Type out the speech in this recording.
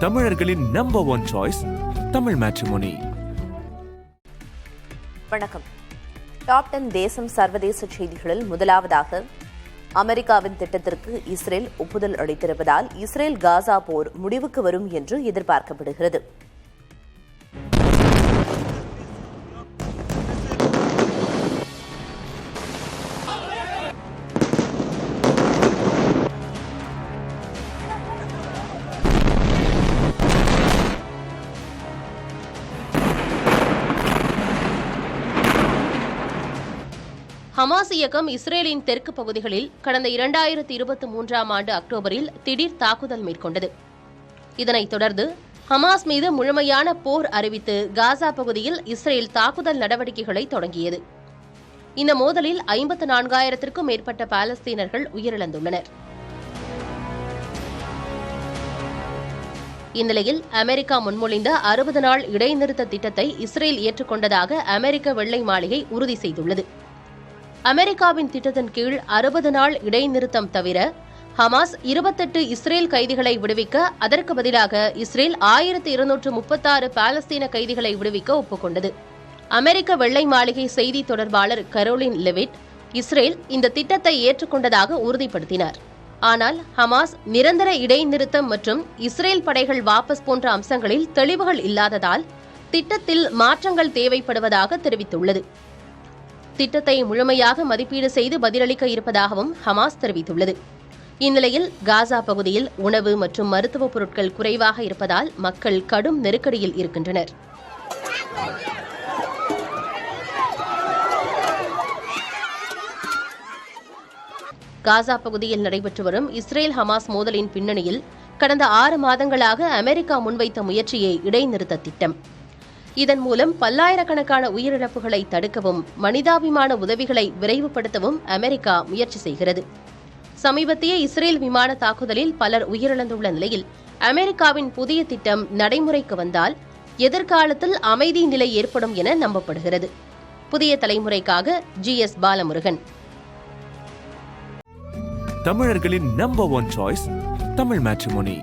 தமிழர்களின் number 1 choice Tamil matrimony. வணக்கம். Top 10 தேசம் சர்வதேச செய்திகளில் முதலாவதாக, அமெரிக்காவின் திட்டத்திற்கு இஸ்ரேல் ஒப்புதல் அளித்திருப்பதால் இஸ்ரேல் காசா போர் முடிவுக்கு வரும் என்று எதிர்பார்க்கப்படுகிறது. ஹமாஸ் இயக்கம் இஸ்ரேலின் தெற்கு பகுதிகளில் கடந்த 2023 ஆண்டு அக்டோபரில் திடீர் தாக்குதல் மேற்கொண்டது. இதனைத் தொடர்ந்து ஹமாஸ் மீது முழுமையான போர் அறிவித்து காசா பகுதியில் இஸ்ரேல் தாக்குதல் நடவடிக்கைகளை தொடங்கியது. இந்த மோதலில் 54,000க்கும் மேற்பட்ட பாலஸ்தீனர்கள் உயிரிழந்துள்ளனர். இந்நிலையில் அமெரிக்கா முன்மொழிந்த 60 நாள் இடைநிறுத்த திட்டத்தை இஸ்ரேல் ஏற்றுக்கொண்டதாக அமெரிக்க வெள்ளை மாளிகை உறுதி செய்துள்ளது. அமெரிக்காவின் திட்டத்தின் கீழ் 60 நாள் இடைநிறுத்தம் தவிர ஹமாஸ் 28 இஸ்ரேல் கைதிகளை விடுவிக்க, அதற்கு பதிலாக இஸ்ரேல் 1236 பாலஸ்தீன கைதிகளை விடுவிக்க ஒப்புக்கொண்டது. அமெரிக்க வெள்ளை மாளிகை செய்தி தொடர்பாளர் கரோலின் லெவிட் இஸ்ரேல் இந்த திட்டத்தை ஏற்றுக்கொண்டதாக உறுதிப்படுத்தினார். ஆனால் ஹமாஸ் நிரந்தர இடைநிறுத்தம் மற்றும் இஸ்ரேல் படைகள் வாபஸ் போன்ற அம்சங்களில் தெளிவுகள் இல்லாததால் திட்டத்தில் மாற்றங்கள் தேவைப்படுவதாக தெரிவித்துள்ளது. திட்டத்தை முழுமையாக மதிப்பீடு செய்து பதிலளிக்க இருப்பதாகவும் ஹமாஸ் தெரிவித்துள்ளது. இந்நிலையில் காசா பகுதியில் உணவு மற்றும் மருத்துவப் பொருட்கள் குறைவாக இருப்பதால் மக்கள் கடும் நெருக்கடியில் இருக்கின்றனர். காசா பகுதியில் நடைபெற்று வரும் இஸ்ரேல் ஹமாஸ் மோதலின் பின்னணியில் கடந்த 6 மாதங்களாக அமெரிக்கா முன்வைத்த முயற்சியே இடைநிறுத்த திட்டம். இதன் மூலம் பல்லாயிரக்கணக்கான உயிரிழப்புகளை தடுக்கவும் மனிதாபிமான உதவிகளை விரைவுபடுத்தவும் அமெரிக்கா முயற்சி செய்கிறது. சமீபத்திய இஸ்ரேல் விமான தாக்குதலில் பலர் உயிரிழந்துள்ள நிலையில் அமெரிக்காவின் புதிய திட்டம் நடைமுறைக்கு வந்தால் எதிர்காலத்தில் அமைதி நிலை ஏற்படும் என நம்பப்படுகிறது. புதிய தலைமுறைக்காக GS பாலமுருகன். தமிழர்களின் நம்பர் 1 சாய்ஸ் தமிழ் மேட்ரிமோனி.